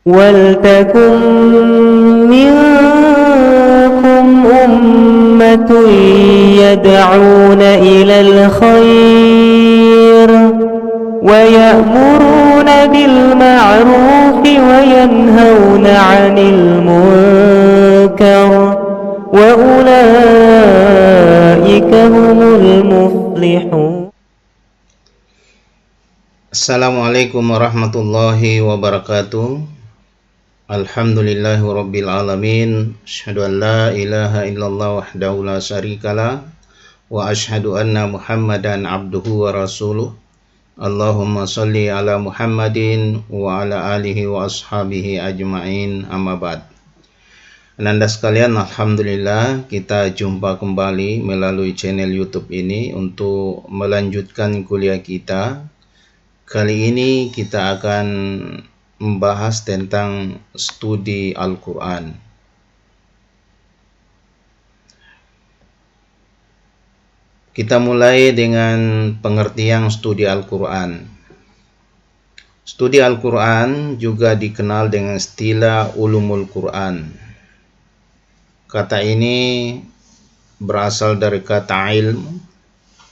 وَلْتَكُنْ مِنْكُمْ أُمَّةٌ يَدْعُونَ إِلَى الْخَيْرِ وَيَأْمُرُونَ بِالْمَعْرُوفِ وَيَنْهَوْنَ عَنِ الْمُنْكَرِ وَأُولَئِكَ هُمُ الْمُفْلِحُونَ. Assalamualaikum warahmatullahi wabarakatuh. Alhamdulillahi rabbil alamin. Asyhadu an la ilaha illallah wahdahu la syarikalah wa asyhadu anna Muhammadan abduhu wa rasuluh. Allahumma shalli ala Muhammadin wa ala alihi wa ashabihi ajma'in, amma ba'd. Ananda sekalian, alhamdulillah kita jumpa kembali melalui channel YouTube ini untuk melanjutkan kuliah kita. Kali ini kita akan membahas tentang studi Al-Quran. Kita mulai dengan pengertian studi Al-Quran. Studi Al-Quran juga dikenal dengan istilah ulumul Quran. Kata ini berasal dari kata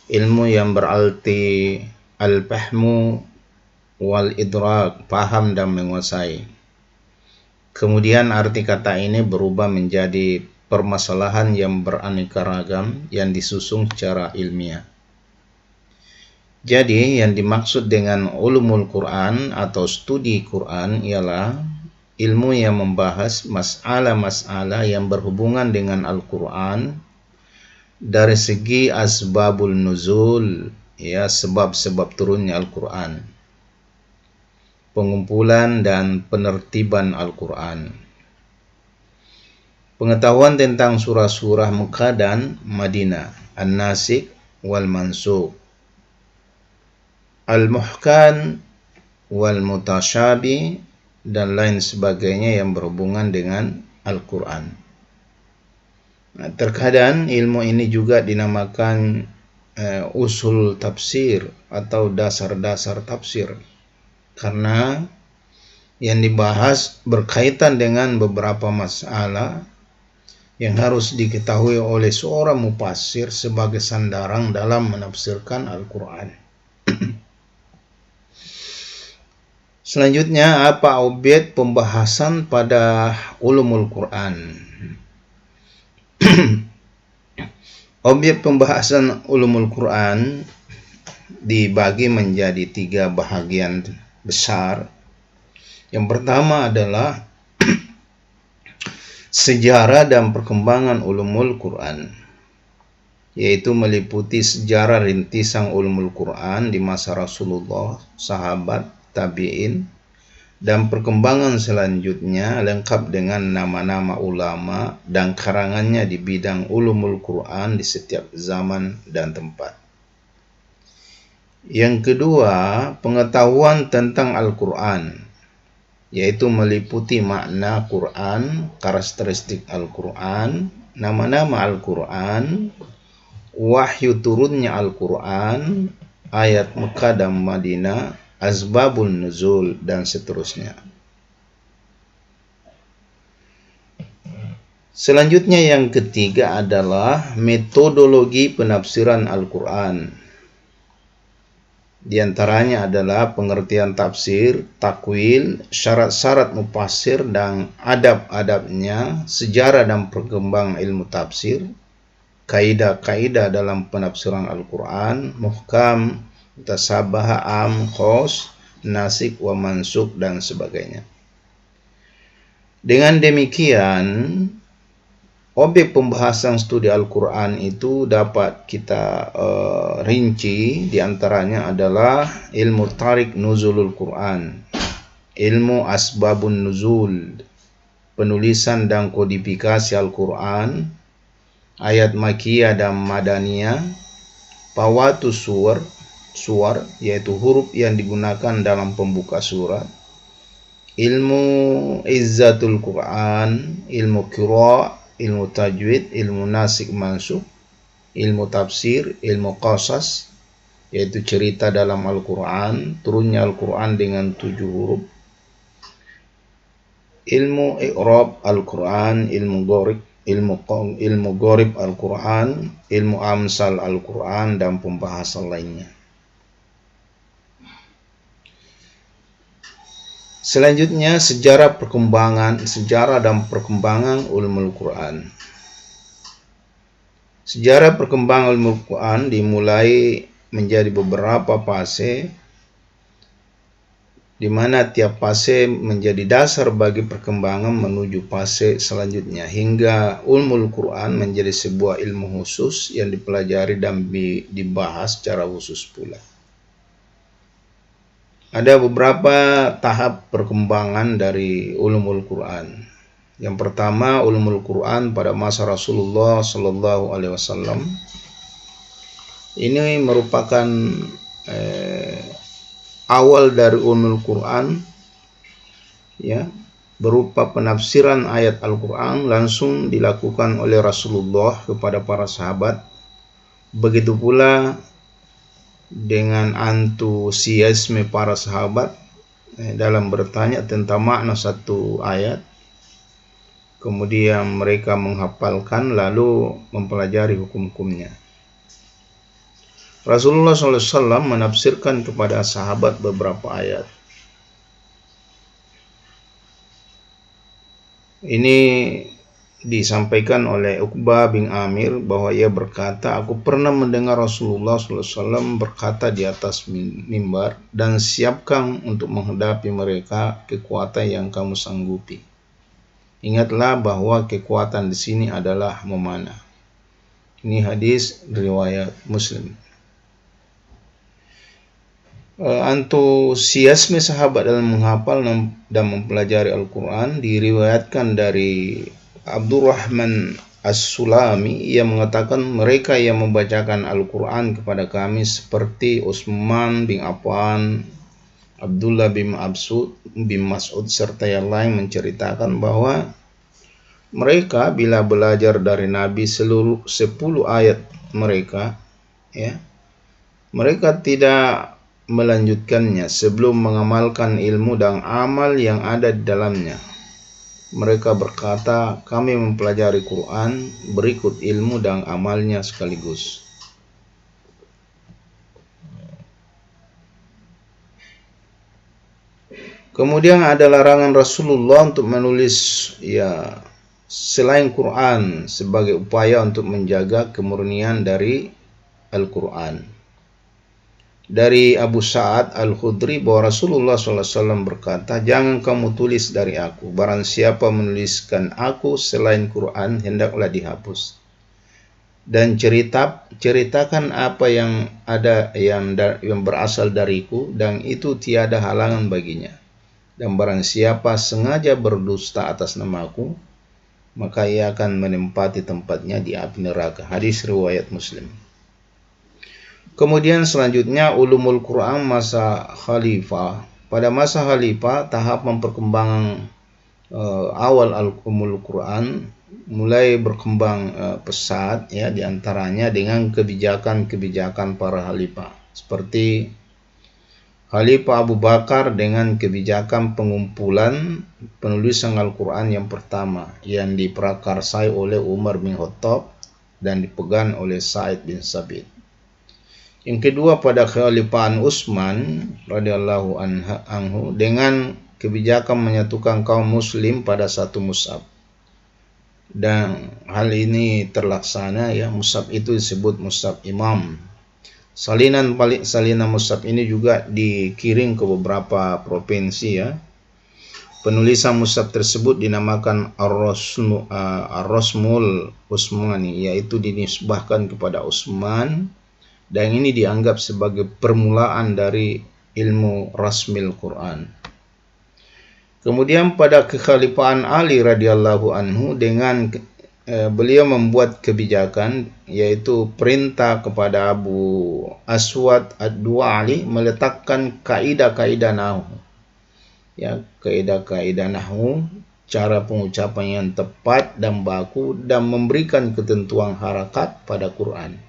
ilmu yang berarti al-fahmu wal idrak, paham dan menguasai. Kemudian arti kata ini berubah menjadi permasalahan yang beraneka ragam yang disusun secara ilmiah. Jadi yang dimaksud dengan ulumul Quran atau studi Quran ialah ilmu yang membahas masalah-masalah yang berhubungan dengan Al-Quran dari segi asbabul nuzul, ya, sebab-sebab turunnya Al-Quran, pengumpulan dan penertiban Al-Quran, pengetahuan tentang surah-surah Mekah dan Madinah, An-Nasikh wal Mansukh, Al-Muhkam wal Mutasyabi, dan lain sebagainya yang berhubungan dengan Al-Quran. Nah, terkadang ilmu ini juga dinamakan usul tafsir atau dasar-dasar tafsir, karena yang dibahas berkaitan dengan beberapa masalah yang harus diketahui oleh seorang mufassir sebagai sandaran dalam menafsirkan Al-Quran. Selanjutnya, apa objek pembahasan pada ulumul Quran? Objek pembahasan ulumul Quran dibagi menjadi 3 bahagian besar. Yang pertama adalah sejarah dan perkembangan ulumul Quran, yaitu meliputi sejarah rintisan ulumul Quran di masa Rasulullah, sahabat, tabi'in, dan perkembangan selanjutnya lengkap dengan nama-nama ulama dan karangannya di bidang ulumul Quran di setiap zaman dan tempat. Yang kedua, pengetahuan tentang Al-Quran, yaitu meliputi makna Quran, karakteristik Al-Quran, nama-nama Al-Quran, wahyu turunnya Al-Quran, ayat Mekah dan Madinah, asbabul nuzul, dan seterusnya. Selanjutnya yang ketiga adalah metodologi penafsiran Al-Quran. Di antaranya adalah pengertian tafsir, takwil, syarat-syarat mufassir dan adab-adabnya, sejarah dan perkembangan ilmu tafsir, kaidah-kaidah dalam penafsiran Al-Quran, muhkam, mutasabah, am, khos, nasikh wa mansukh, dan sebagainya. Dengan demikian, objek pembahasan studi Al-Quran itu dapat kita rinci. Diantaranya adalah ilmu tarik nuzulul Quran, ilmu asbabun nuzul, penulisan dan kodifikasi Al-Quran, ayat makiyah dan madaniyah, fawatu suwar, yaitu huruf yang digunakan dalam pembuka surat, ilmu izzatul Quran, ilmu qira', ilmu tajwid, ilmu nasikh mansukh, ilmu tafsir, ilmu qasas, yaitu cerita dalam Al-Quran, turunnya Al-Quran dengan 7 huruf, ilmu i'rab Al-Quran, ilmu gharib Al-Quran, ilmu amsal Al-Quran, dan pembahasan lainnya. Selanjutnya sejarah dan perkembangan ulumul Quran. Sejarah perkembangan ulumul Quran dimulai menjadi beberapa fase, di mana tiap fase menjadi dasar bagi perkembangan menuju fase selanjutnya, hingga ulumul Quran menjadi sebuah ilmu khusus yang dipelajari dan dibahas secara khusus pula. Ada beberapa tahap perkembangan dari ulumul Quran. Yang pertama, ulumul Quran pada masa Rasulullah Sallallahu Alaihi Wasallam. Ini merupakan awal dari ulumul Quran, ya, berupa penafsiran ayat Al-Quran langsung dilakukan oleh Rasulullah kepada para sahabat. Begitu pula dengan antusiasme para sahabat dalam bertanya tentang makna satu ayat, kemudian mereka menghafalkan lalu mempelajari hukum-hukumnya. Rasulullah SAW menafsirkan kepada sahabat beberapa ayat. Ini disampaikan oleh Uqbah bin Amir bahwa ia berkata, aku pernah mendengar Rasulullah SAW berkata di atas mimbar, dan siapkan untuk menghadapi mereka kekuatan yang kamu sanggupi. Ingatlah bahwa kekuatan di sini adalah memanah. Ini hadis riwayat Muslim. Antusiasme sahabat dalam menghafal dan mempelajari Al-Quran diriwayatkan dari Abdurrahman As-Sulami. Ia mengatakan, mereka yang membacakan Al-Quran kepada kami seperti Utsman bin Affan, Abdullah bin Mas'ud serta yang lain menceritakan bahwa mereka bila belajar dari Nabi seluruh 10 ayat mereka, ya, mereka tidak melanjutkannya sebelum mengamalkan ilmu dan amal yang ada di dalamnya. Mereka berkata, kami mempelajari Quran berikut ilmu dan amalnya sekaligus. Kemudian ada larangan Rasulullah untuk menulis selain Quran sebagai upaya untuk menjaga kemurnian dari Al-Quran. Dari Abu Sa'ad Al-Khudri bahwa Rasulullah SAW berkata, jangan kamu tulis dari aku. Barang siapa menuliskan aku selain Quran, hendaklah dihapus. Dan ceritakan apa yang ada yang berasal dariku, dan itu tiada halangan baginya. Dan barang siapa sengaja berdusta atas namaku, maka ia akan menempati tempatnya di api neraka. Hadis riwayat Muslim. Kemudian selanjutnya ulumul Quran masa khalifah. Pada masa khalifah, tahap perkembangan awal ulumul Quran mulai berkembang pesat, ya, diantaranya dengan kebijakan-kebijakan para khalifah. Seperti Khalifah Abu Bakar dengan kebijakan pengumpulan penulisan Al-Quran yang pertama yang diprakarsai oleh Umar bin Khattab dan dipegang oleh Sa'id bin Sabit. Yang kedua pada kekhalifahan Utsman radhiyallahu anhu dengan kebijakan menyatukan kaum muslim pada satu mushaf. Dan hal ini terlaksana, ya. Mushaf itu disebut mushaf imam. Salinan mushaf ini juga dikirim ke beberapa provinsi, ya. Penulisan mushaf tersebut dinamakan Ar-Rasmul Utsmani, yaitu dinisbahkan kepada Utsman. Dan ini dianggap sebagai permulaan dari ilmu rasmil Quran. Kemudian pada kekhalifahan Ali radhiyallahu anhu dengan beliau membuat kebijakan, yaitu perintah kepada Abu Aswad Ad-Du'ali meletakkan kaidah-kaidah nahwu. Ya, kaidah-kaidah nahwu, cara pengucapan yang tepat dan baku, dan memberikan ketentuan harakat pada Quran.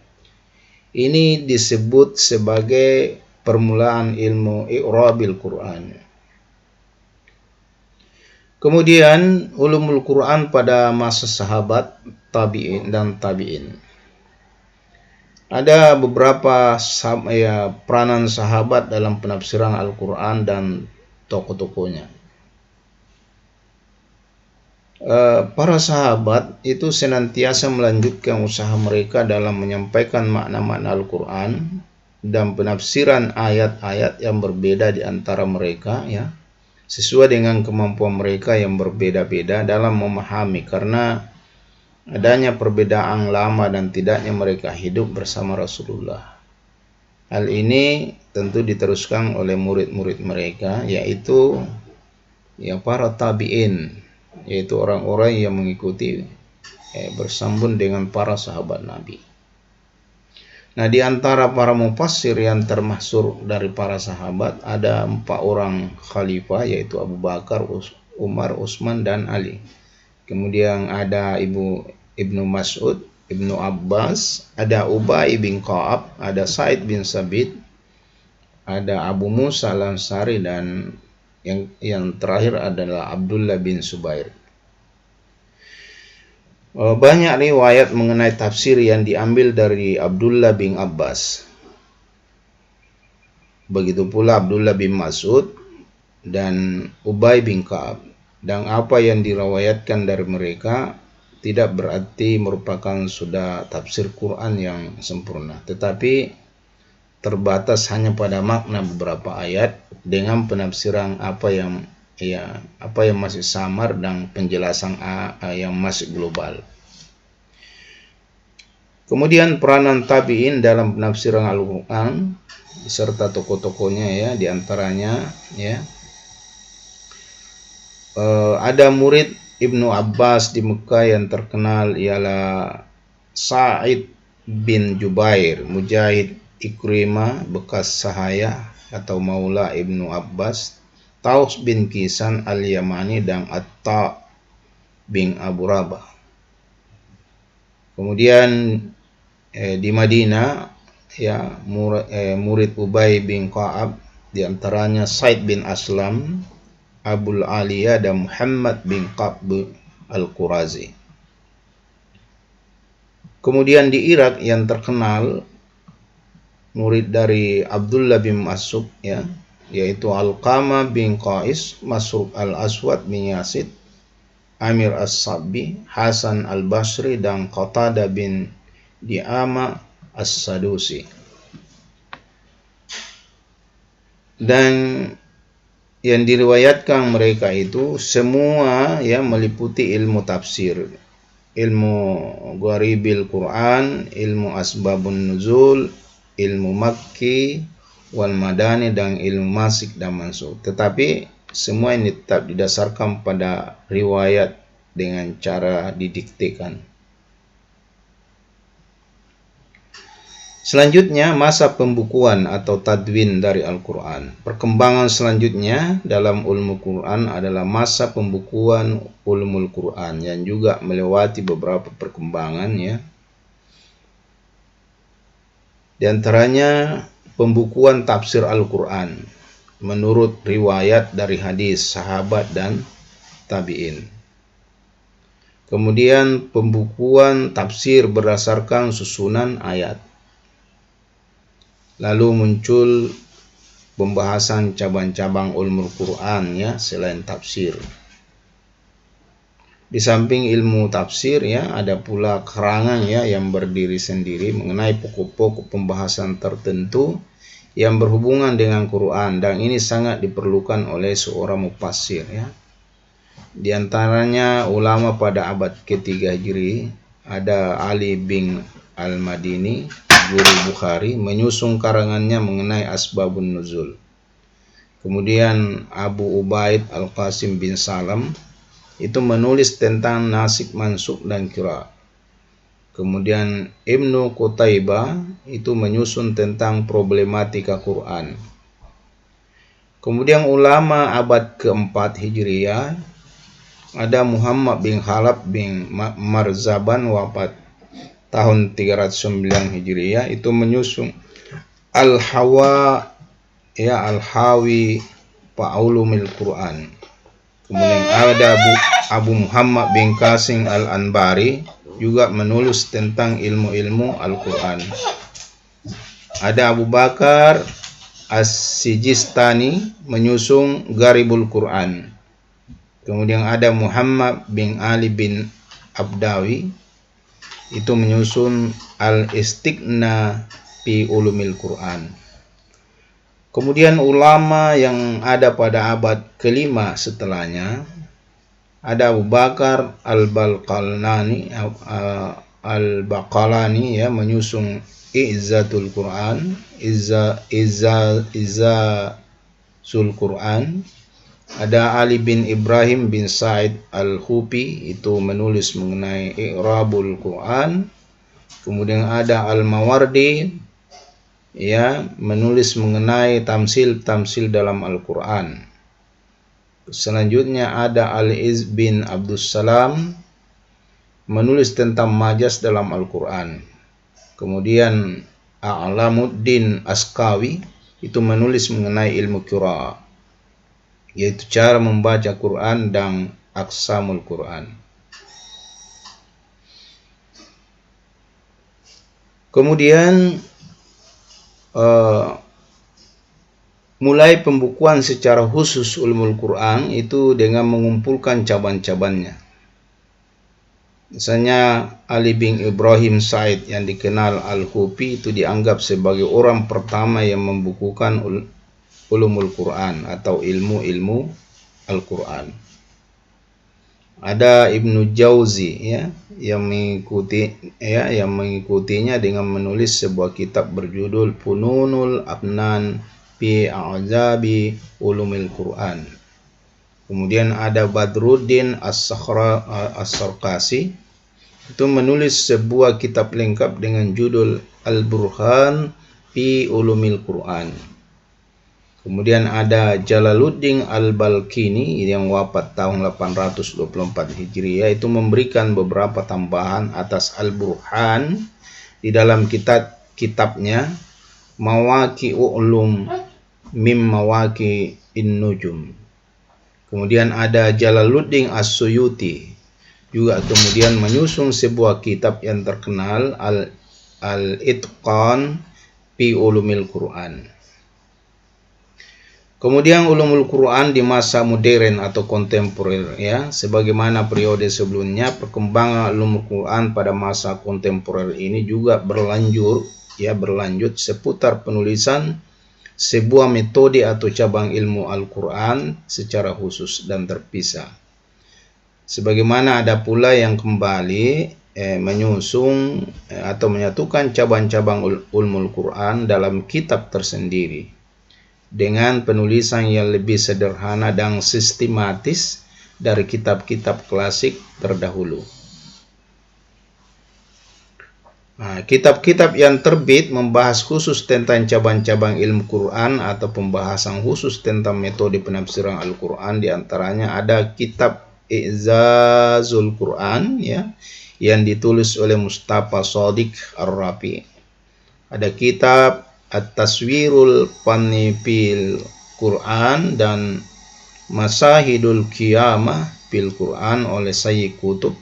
Ini disebut sebagai permulaan ilmu i'rabil Quran. Kemudian ulumul Quran pada masa sahabat, tabi'in dan tabi'in. Ada beberapa peranan sahabat dalam penafsiran Al-Quran dan tokoh-tokohnya. Para sahabat itu senantiasa melanjutkan usaha mereka dalam menyampaikan makna-makna Al-Quran dan penafsiran ayat-ayat yang berbeda di antara mereka, ya, sesuai dengan kemampuan mereka yang berbeda-beda dalam memahami, karena adanya perbedaan lama dan tidaknya mereka hidup bersama Rasulullah. Hal ini tentu diteruskan oleh murid-murid mereka, yaitu para tabi'in, yaitu orang-orang yang mengikuti bersambung dengan para sahabat Nabi. Nah, di antara para mufassir yang termasyhur dari para sahabat ada 4 orang khalifah, yaitu Abu Bakar, Umar, Utsman, dan Ali. Kemudian ada Ibnu Mas'ud, Ibnu Abbas, ada Ubay bin Ka'ab, ada Sa'id bin Sabit, ada Abu Musa al-Ansari, dan yang terakhir adalah Abdullah bin Zubair. Banyak riwayat mengenai tafsir yang diambil dari Abdullah bin Abbas. Begitu pula Abdullah bin Mas'ud dan Ubay bin Ka'ab. Dan apa yang diriwayatkan dari mereka tidak berarti merupakan sudah tafsir Quran yang sempurna, tetapi terbatas hanya pada makna beberapa ayat dengan penafsiran apa yang masih samar dan penjelasan yang masih global. Kemudian peranan tabi'in dalam penafsiran Al-Quran serta tokoh-tokohnya, ya, diantaranya ada murid Ibnu Abbas di Mekah yang terkenal ialah Sa'id bin Jubair, Mujahid, Ikrimah bekas sahaya atau maula Ibnu Abbas, Taus bin Kisan al-Yamani, dan Atta bin Abu Rabah. Kemudian di Madinah, murid Ubay bin Ka'ab, diantaranya Said bin Aslam, Abul Aliyah, dan Muhammad bin Qab al-Qurazi. Kemudian di Irak yang terkenal murid dari Abdullah bin Mas'ud, yaitu Alqamah bin Qais, Masruq al-Aswad bin Yazid, Amir as-Sabbi, Hasan al-Basri, dan Qatadah bin Di'ama as-Sadusi. Dan yang diriwayatkan mereka itu semua meliputi ilmu tafsir, ilmu gharibil Quran, ilmu asbabun nuzul, ilmu makki wal madani, dan ilmu masik dan mansukh. Tetapi semua ini tetap didasarkan pada riwayat dengan cara didiktekan. Selanjutnya, masa pembukuan atau tadwin dari Al-Quran. Perkembangan selanjutnya dalam ilmu Quran adalah masa pembukuan ulumul Quran yang juga melewati beberapa perkembangan, Di antaranya pembukuan tafsir Al-Quran menurut riwayat dari hadis, sahabat, dan tabi'in. Kemudian pembukuan tafsir berdasarkan susunan ayat. Lalu muncul pembahasan cabang-cabang ulumul Quran, selain tafsir. Di samping ilmu tafsir, ada pula karangan yang berdiri sendiri mengenai pokok-pokok pembahasan tertentu yang berhubungan dengan Quran, dan ini sangat diperlukan oleh seorang mufassir, Di antaranya ulama pada abad ketiga Hijri, ada Ali bin al-Madini, guru Bukhari, menyusun karangannya mengenai asbabun nuzul. Kemudian Abu Ubaid al-Qasim bin Salam itu menulis tentang nasik mansukh dan qiraat. Kemudian Ibnu Qutaibah itu menyusun tentang problematika Quran. Kemudian ulama abad keempat Hijriyah ada Muhammad bin Khalaf bin Marzaban, wafat tahun 309 Hijriyah, itu menyusun Al-Hawi Fa'ulumil Quran. Kemudian ada Abu Muhammad bin Qasim Al-Anbari, juga menulis tentang ilmu-ilmu Al-Quran. Ada Abu Bakar As-Sijistani menyusun Gharibul Quran. Kemudian ada Muhammad bin Ali bin Abdawi, itu menyusun Al-Istighna fi Ulumil Quran. Kemudian ulama yang ada pada abad kelima setelahnya, ada Abu Bakar Al-Baqalani ya, menyusun I'zatul Quran, Izzazul Quran. Ada Ali bin Ibrahim bin Sa'id Al-Hufi, itu menulis mengenai I'rabul Quran. Kemudian ada Al-Mawardi ya, menulis mengenai tamsil dalam Al-Quran. Selanjutnya ada Al-Iz bin Abdussalam, menulis tentang majas dalam Al-Quran. Kemudian A'lamuddin Askawi, itu menulis mengenai ilmu qiraah, yaitu cara membaca Quran dan aqsamul Quran. Kemudian mulai pembukuan secara khusus ulumul Quran itu dengan mengumpulkan cabang-cabangnya. Misalnya Ali bin Ibrahim Sa'id yang dikenal Al-Hufi itu dianggap sebagai orang pertama yang membukukan ulumul Quran atau ilmu-ilmu Al-Quran. Ada Ibnu Jauzi ya, yang mengikutinya dengan menulis sebuah kitab berjudul Fununul Afnan fi A'jabi Ulumil Quran. Kemudian ada Badruddin As-Sarqasi, itu menulis sebuah kitab lengkap dengan judul Al-Burhan fi Ulumil Quran. Kemudian ada Jalaluddin Al-Balkini yang wafat tahun 824 Hijriah, itu memberikan beberapa tambahan atas Al-Burhan di dalam kitabnya Mawaqi' Ulum mim Mawaqi' In-Nujum. Kemudian ada Jalaluddin As-Suyuti, juga kemudian menyusun sebuah kitab yang terkenal Al-Itqan fi Ulumil Quran. Kemudian ulumul Quran di masa modern atau kontemporer ya, sebagaimana periode sebelumnya, perkembangan ulumul Quran pada masa kontemporer ini juga berlanjut seputar penulisan sebuah metode atau cabang ilmu Al-Quran secara khusus dan terpisah. Sebagaimana ada pula yang kembali menyusun atau menyatukan cabang-cabang ulumul Quran dalam kitab tersendiri dengan penulisan yang lebih sederhana dan sistematis dari kitab-kitab klasik terdahulu. Kitab-kitab yang terbit membahas khusus tentang cabang-cabang ilmu Quran atau pembahasan khusus tentang metode penafsiran Al-Quran, diantaranya ada kitab I'zazul Quran ya, yang ditulis oleh Mustafa Shadiq Ar-Rafi. Ada kitab At-Taswirul Fanni fil Quran dan Masahidul Qiyamah fil Quran oleh Sayyid Qutb.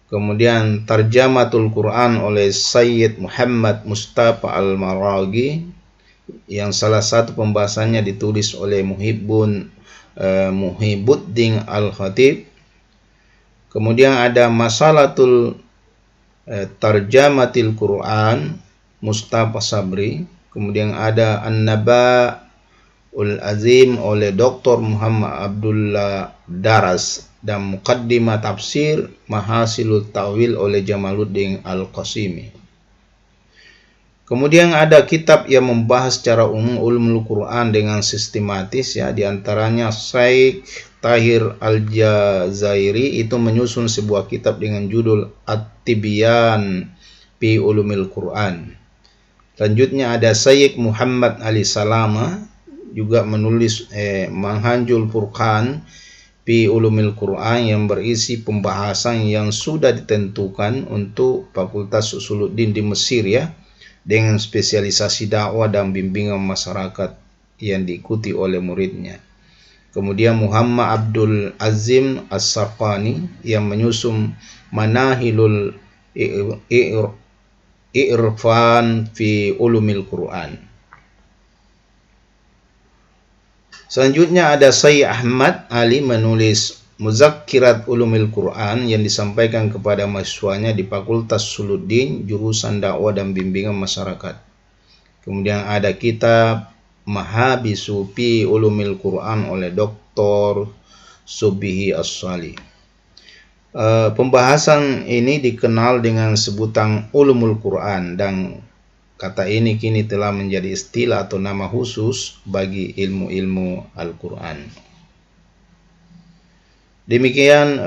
Kemudian Tarjamatul Quran oleh Sayyid Muhammad Mustafa Al-Maraghi, yang salah satu pembahasannya ditulis oleh Muhibbuddin Al-Khatib. Kemudian ada Masalatul Tarjamatil Quran Mustafa Sabri. Kemudian ada An-Naba'ul Azim oleh Dr. Muhammad Abdullah Daras dan Muqaddimah Tafsir Mahasilut Ta'wil oleh Jamaluddin Al-Qasimi. Kemudian ada kitab yang membahas secara umum ulumul Quran dengan sistematis ya, diantaranya Syekh Tahir Al-Jazairi, itu menyusun sebuah kitab dengan judul At-Tibyan fi Ulumil Quran. Selanjutnya ada Sayyid Muhammad Ali Salama, juga menulis Manhajul Furqan fi Ulumil Quran, yang berisi pembahasan yang sudah ditentukan untuk Fakultas Usuluddin di Mesir ya, dengan spesialisasi dakwah dan bimbingan masyarakat yang diikuti oleh muridnya. Kemudian Muhammad Abdul Azim As-Sarqani yang menyusun Manahilul I'rfan fi Ulumil Quran. Selanjutnya ada Sayyid Ahmad Ali menulis Muzakkirat Ulumil Quran yang disampaikan kepada mahasiswanya di Fakultas Suluddin, jurusan dakwah dan bimbingan masyarakat. Kemudian ada kitab Mahabisu fi Ulumil Quran oleh Dr. Subihi As-Salih. Pembahasan ini dikenal dengan sebutan Ulumul Quran, dan kata ini kini telah menjadi istilah atau nama khusus bagi ilmu-ilmu Al-Quran. Demikian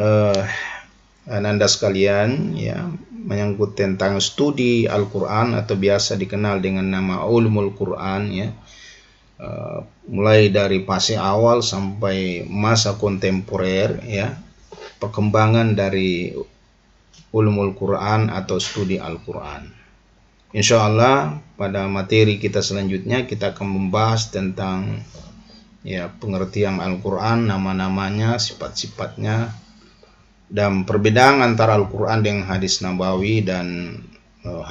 Ananda sekalian, ya, menyangkut tentang studi Al-Quran atau biasa dikenal dengan nama Ulumul Quran, ya. Mulai dari fase awal sampai masa kontemporer, ya, perkembangan dari Ulumul Quran atau studi Al-Quran. Insya Allah pada materi kita selanjutnya kita akan membahas tentang, ya, pengertian Al-Quran, nama-namanya, sifat-sifatnya, dan perbedaan antara Al-Quran dengan hadis Nabawi dan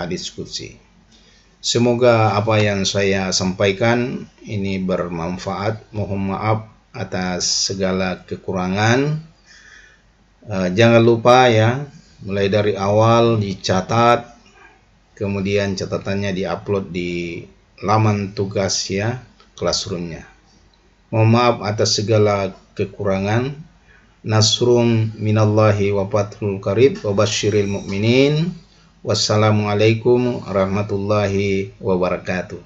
hadis Qudsi. Semoga apa yang saya sampaikan ini bermanfaat. Mohon maaf atas segala kekurangan. Jangan lupa, ya, mulai dari awal dicatat, kemudian catatannya diupload di laman tugas, ya, classroomnya. Mohon maaf atas segala kekurangan. Nasrun minallahi wa fathul qarib wa basyiril mu'minin. Wassalamualaikum warahmatullahi wabarakatuh.